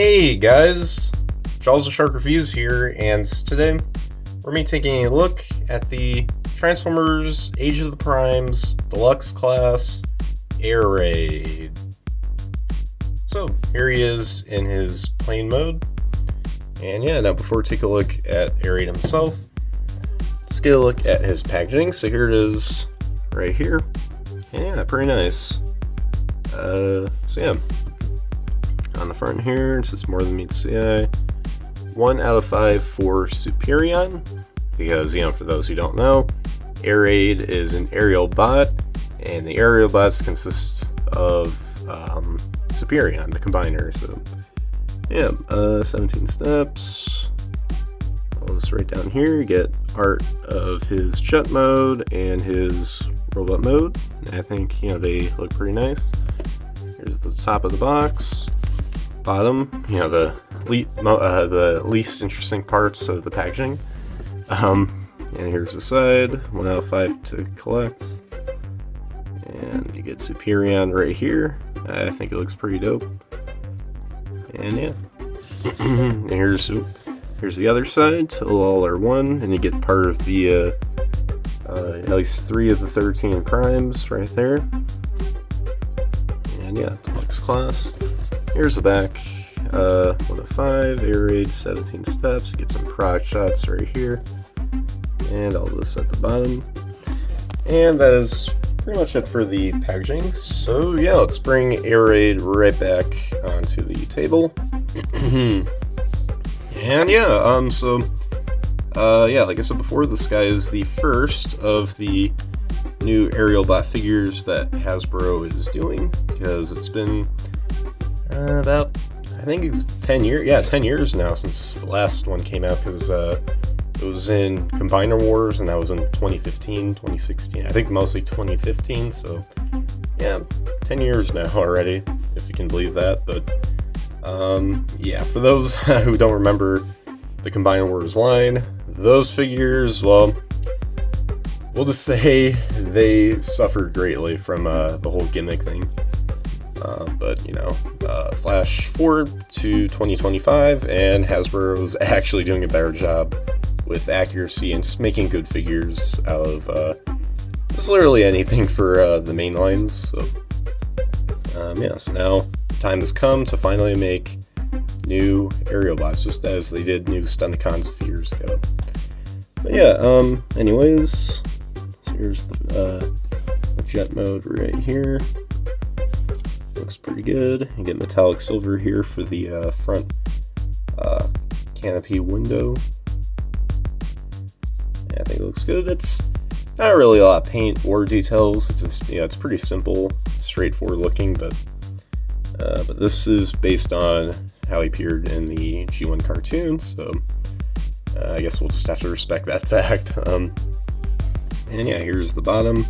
Hey guys, Charles the Shark Reviews here, and today we're going to be taking a look at the Transformers Age of the Primes Deluxe Class Air Raid. So here he is in his plain mode, and yeah, now before we take a look at Air Raid himself, let's get a look at his packaging. So here it is right here, and yeah, pretty nice. So yeah. On the front here, it says more than meets the eye. 1 out of 5 for Superion, because, for those who don't know, Air Raid is an aerial bot, and the aerial bots consist of Superion, the combiner. So, yeah, 17 steps. All this right down here. You get art of his jet mode and his robot mode. I think, they look pretty nice. Here's the top of the box. Bottom, the least interesting parts of the packaging. And here's the side, 1 out of 5 to collect. And you get Superion right here. I think it looks pretty dope. And yeah. And here's the other side, till all are one, and you get part of the at least 3 of the 13 primes right there. And yeah, Deluxe class. Here's the back, 1 of 5, Air Raid, 17 steps, get some product shots right here, and all this at the bottom. And that is pretty much it for the packaging. So yeah, let's bring Air Raid right back onto the table. And yeah, yeah, like I said before, this guy is the first of the new aerial bot figures that Hasbro is doing, because it's been about, I think it's 10 years, 10 years now since the last one came out, because it was in Combiner Wars, and that was in 2015, 2016, I think mostly 2015, so yeah, 10 years now already, if you can believe that. But yeah, for those who don't remember the Combiner Wars line, those figures, well, we'll just say they suffered greatly from the whole gimmick thing. But flash forward to 2025, and Hasbro is actually doing a better job with accuracy and just making good figures out of just literally anything for the main lines. So yeah, so now time has come to finally make new aerial bots, just as they did new Stunticons a few years ago. But yeah, anyways, so here's the jet mode right here. Looks pretty good. You get metallic silver here for the front canopy window. Yeah, I think it looks good. It's not really a lot of paint or details. It's just, it's pretty simple, straightforward looking, but this is based on how he appeared in the G1 cartoon, so I guess we'll just have to respect that fact. And yeah, here's the bottom.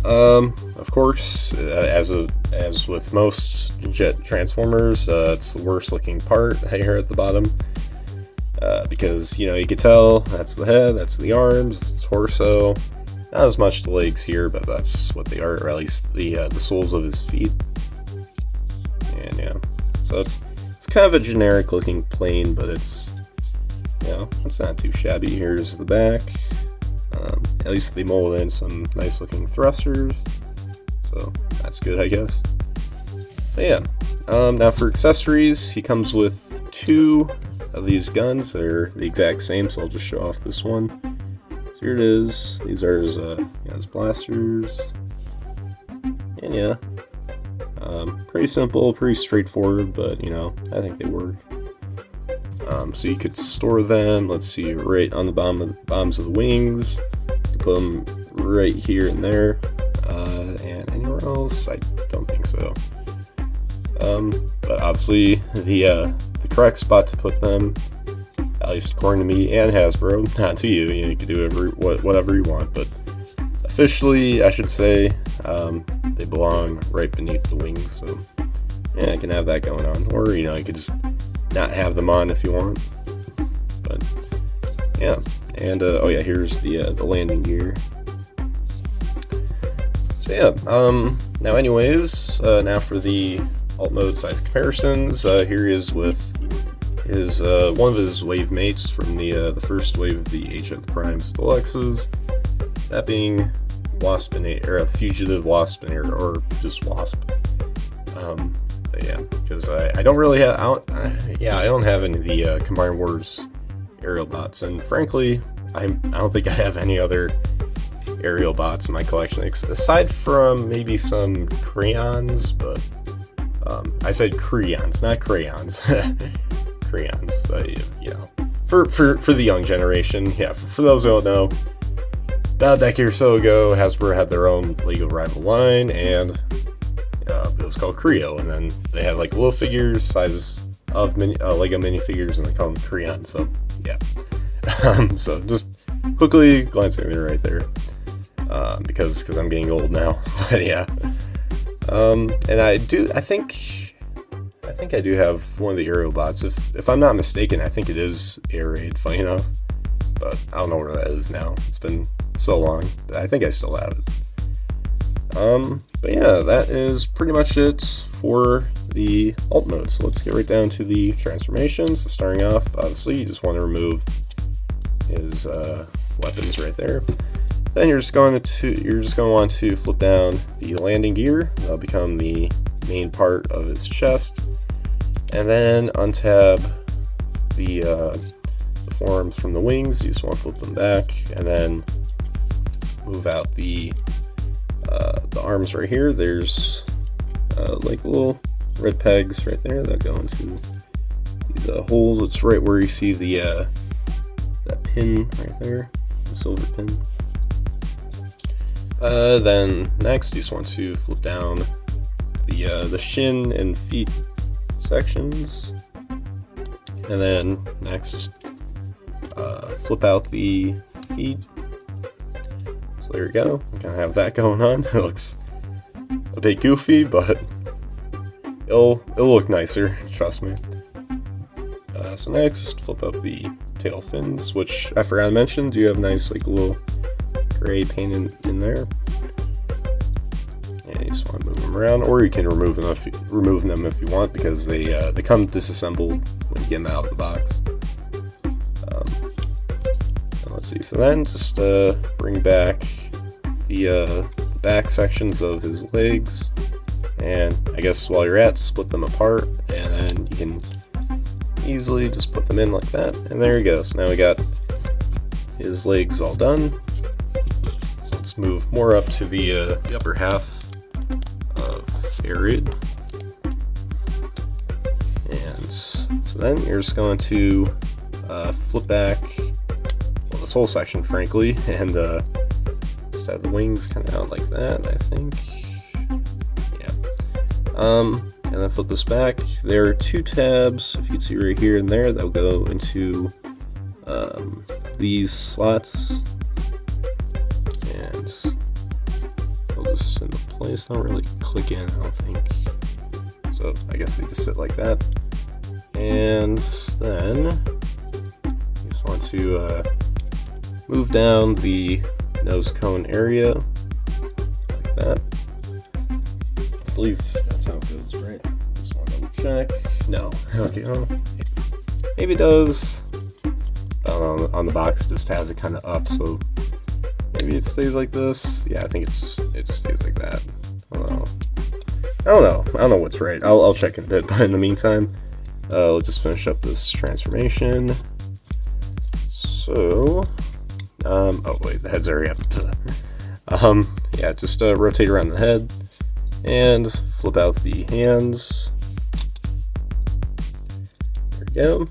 Of course, as with most jet transformers, it's the worst looking part here at the bottom, because you can tell that's the head, that's the arms, that's the torso. Not as much the legs here, but that's what they are, or at least the soles of his feet. And yeah, so it's kind of a generic looking plane, but it's it's not too shabby. Here's the back. At least they molded in some nice looking thrusters, so that's good, I guess. But yeah, now for accessories, he comes with 2 of these guns. They're the exact same, so I'll just show off this one. So here it is. These are his blasters, and yeah, pretty simple, pretty straightforward, but I think they work. So you could store them, let's see, right on the bottoms of the wings. You put them right here and there, and anywhere else, I don't think so. But obviously, the correct spot to put them, at least according to me and Hasbro, not to you. You can do whatever you want, but officially, I should say, they belong right beneath the wings. So yeah, you can have that going on, or you could just not have them on if you want. But yeah, and oh yeah, here's the landing gear. So yeah, now anyways, now for the alt mode size comparisons. Here he is with his one of his wave mates from the first wave of the Age of the Primes Deluxes, that being Waspinator, or a Fugitive Waspinator, or just Wasp. But yeah, because I don't really have, I don't have any of the Combined Wars aerial bots, and frankly, I don't think I have any other aerial bots in my collection, aside from maybe some crayons, but I said crayons, not crayons. Crayons, you know, for the young generation. Yeah, for those who don't know, about a decade or so ago, Hasbro had their own Lego rival line, and it was called Creo, and then they had like little figures, sizes of Lego minifigures, and they call them crayons. So yeah, so just quickly glancing at it right there, because I'm getting old now. But yeah, and I think I do have one of the aerial bots. If I'm not mistaken, I think it is Air Raid, funny enough. But I don't know where that is now. It's been so long. But I think I still have it. But yeah, that is pretty much it for the alt mode. So let's get right down to the transformations. So starting off, obviously, you just want to remove his weapons right there. Then you're just going to want to flip down the landing gear. That'll become the main part of his chest. And then untab the forearms from the wings. You just want to flip them back, and then move out the arms right here. There's like little red pegs right there that go into these holes. It's right where you see the that pin right there, the silver pin. Then next, you just want to flip down the shin and feet sections, and then next just flip out the feet. So there you go. I'm gonna have that going on. It looks a bit goofy, but it'll look nicer, trust me. So next, just flip up the tail fins, which I forgot to mention, do you have nice like little gray paint in there. And you just want to move them around, or you can remove them if you want, because they come disassembled when you get them out of the box. Let's see. So then just bring back the back sections of his legs, and I guess while you're at, split them apart, and then you can easily just put them in like that, and there you go. So now we got his legs all done. So let's move more up to the upper half of Air Raid. And so then you're just going to flip back, well, this whole section, frankly, and just have the wings kind of out like that, I think. Yeah. And then flip this back. There are two tabs, if you can see right here and there, that'll go into these slots. And they'll just sit into place. They don't really click in, I don't think. So I guess they just sit like that. And then you just want to move down the nose cone area like that. I believe that's how it goes, right? Just want to double check. No. Okay. Oh, maybe it does. I don't know. On the box, it just has it kind of up, so maybe it stays like this. Yeah, I think it just stays like that. I don't know what's right. I'll check in a bit. But in the meantime, we'll just finish up this transformation. So, oh wait, the head's already up. Yeah, just rotate around the head and flip out the hands. There we go.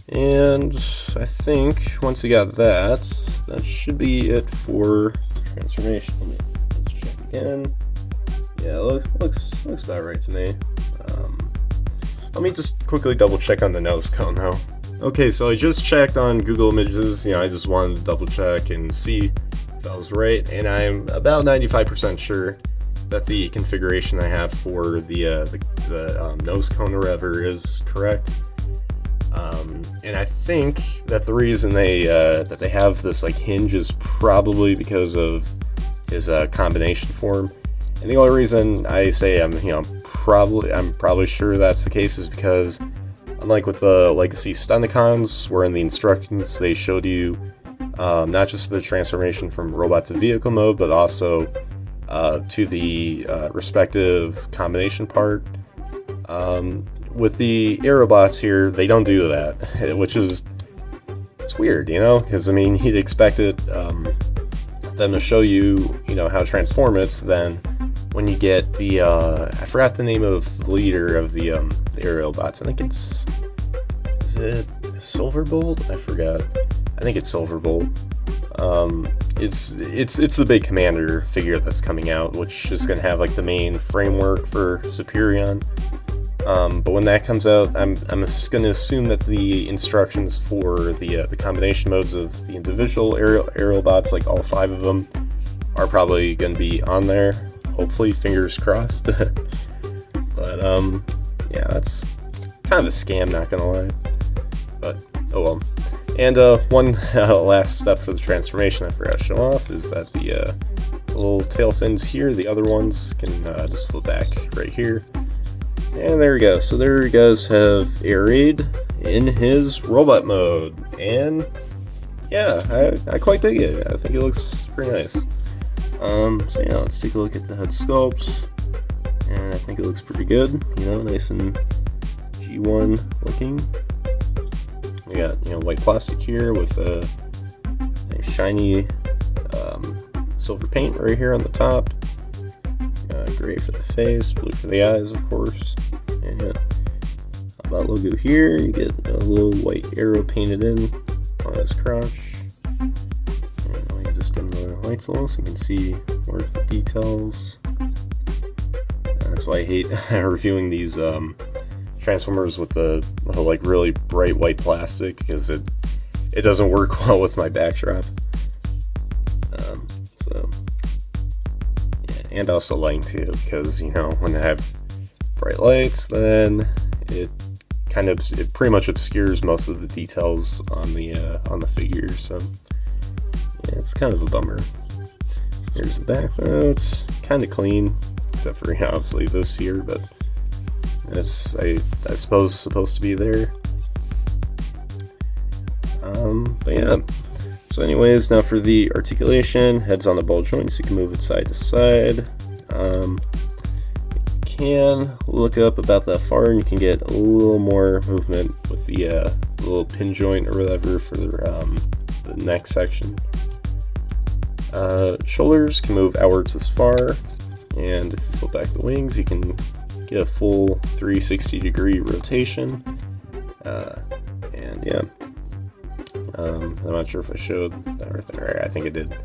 And I think once you got that, that should be it for transformation. Let's check again. Yeah, looks about right to me. Let me just quickly double check on the nose cone though. Okay, so I just checked on Google Images. You know, I just wanted to double check and see if I was right, and I'm about 95% sure that the configuration I have for the nose cone or whatever is correct. And I think that the reason that they have this like hinge is probably because of his combination form. And the only reason I say I'm probably sure that's the case is because, unlike with the Legacy Stunticons, where in the instructions they showed you not just the transformation from robot to vehicle mode, but also to the respective combination part. With the Aerobots here, they don't do that, which is, it's weird, because I mean, you'd expect it them to show you, how to transform it. Then when you get the I forgot the name of the leader of the Aerobots. I think is it Silverbolt? I forgot. I think it's Silverbolt. It's the big commander figure that's coming out, which is going to have like the main framework for Superion. But when that comes out, I'm just going to assume that the instructions for the combination modes of the individual Aerobots, like all 5 of them, are probably going to be on there. Hopefully, fingers crossed. But yeah, that's kind of a scam, not gonna lie. But oh well. And one last step for the transformation I forgot to show off is that the little tail fins here, the other ones, can just flip back right here. And there we go. So there you guys have Air Raid in his robot mode. And yeah, I quite dig it. I think it looks pretty nice. So yeah, let's take a look at the head sculpt. And I think it looks pretty good. Nice and G1 looking. We got, white plastic here with a shiny silver paint right here on the top. Gray for the face, blue for the eyes, of course. And yeah, about logo here, you get a little white arrow painted in on his crotch. And I can just dim the lights a little so you can see more of the details. That's why I hate reviewing these Transformers with the really bright white plastic, because it doesn't work well with my backdrop. So yeah, and also lighting too, because when I have bright lights, then it pretty much obscures most of the details on the figure. So yeah, it's kind of a bummer. Here's the back though. It's kind of clean, except for obviously this here, but it's I suppose supposed to be there. But yeah. So anyways, now for the articulation, head's on the ball joint, so you can move it side to side. You can look up about that far, and you can get a little more movement with the little pin joint or whatever for the neck section. Shoulders can move outwards this far, and if you flip back the wings, you can get a full 360-degree rotation. And yeah, I'm not sure if I showed that right there. I think I did.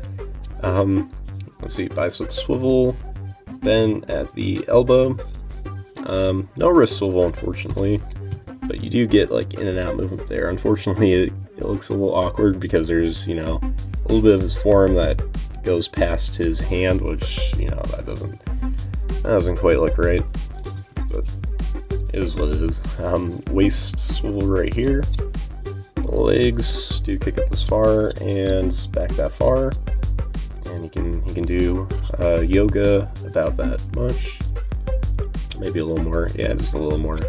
Let's see, bicep swivel, then at the elbow. No wrist swivel, unfortunately, but you do get like in and out movement there. Unfortunately, it looks a little awkward because there's a little bit of his form that goes past his hand, which that doesn't quite look right, but it is what it is. Waist swivel right here. Legs do kick up this far and back that far, and he can do yoga about that much, maybe a little more. Yeah, just a little more.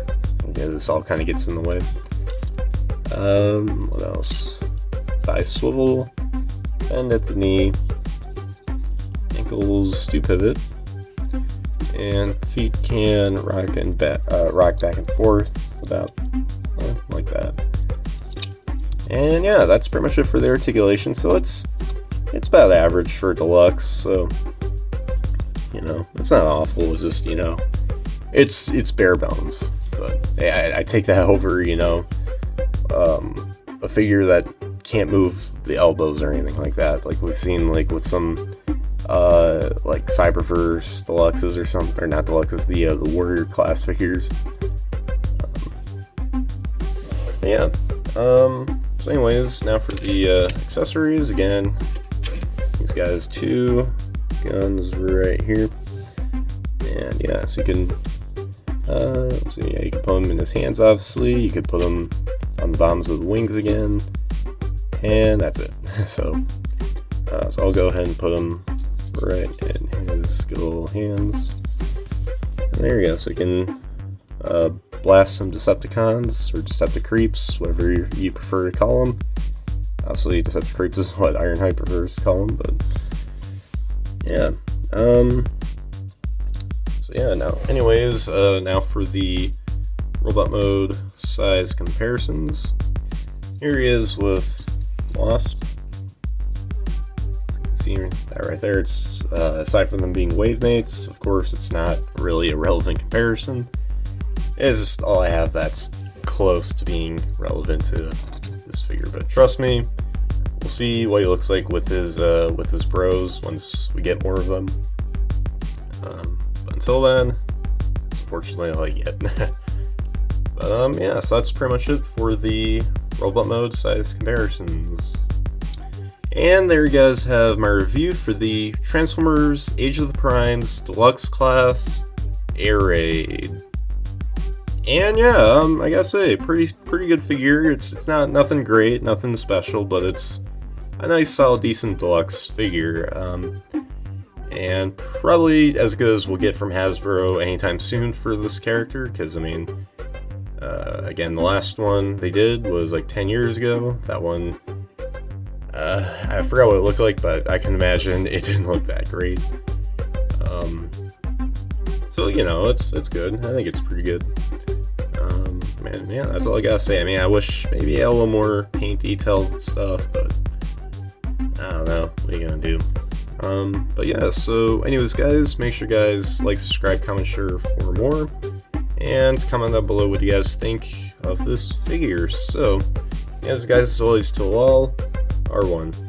Okay, this all kind of gets in the way. What else? Thigh swivel, bend at the knee, ankles do pivot, and feet can rock back and forth about like that. And yeah, that's pretty much it for the articulation. So it's about average for Deluxe. So it's not awful. It's just it's bare bones. But I take that over a figure that can't move the elbows or anything like that. Like we've seen with some like Cyberverse Deluxes or something, or not Deluxes, the Warrior class figures. Yeah. So anyways, now for the accessories. Again, these guys, 2 guns right here, and yeah, so you can you can put them in his hands. Obviously, you could put them on the bottoms of the wings again, and that's it. So I'll go ahead and put them right in legs, good little hands. And there you go, so you can blast some Decepticons, or Decepticreeps, whatever you prefer to call them. Obviously, Decepticreeps is what Ironhide prefers to call them, but yeah. So yeah, now for the robot mode size comparisons. Here he is with Wasp. See that right there, it's aside from them being wave mates, of course it's not really a relevant comparison. It's just all I have that's close to being relevant to this figure, but trust me, we'll see what he looks like with his bros once we get more of them. But until then, that's unfortunately all I get. But yeah, so that's pretty much it for the robot mode size comparisons. And there you guys have my review for the Transformers Age of the Primes Deluxe Class Air Raid. And yeah, I gotta say, pretty good figure. It's not nothing great, nothing special, but it's a nice, solid, decent deluxe figure. And probably as good as we'll get from Hasbro anytime soon for this character, because I mean, again, the last one they did was like 10 years ago. That one, I forgot what it looked like, but I can imagine it didn't look that great. So you know, it's good. I think it's pretty good. Man, yeah, that's all I gotta say. I mean, I wish maybe I had a little more paint details and stuff, but I don't know. What are you gonna do? But yeah, so anyways, guys, make sure you guys like, subscribe, comment, share for more, and comment down below what you guys think of this figure. So, yes, guys, as always, till all, R1.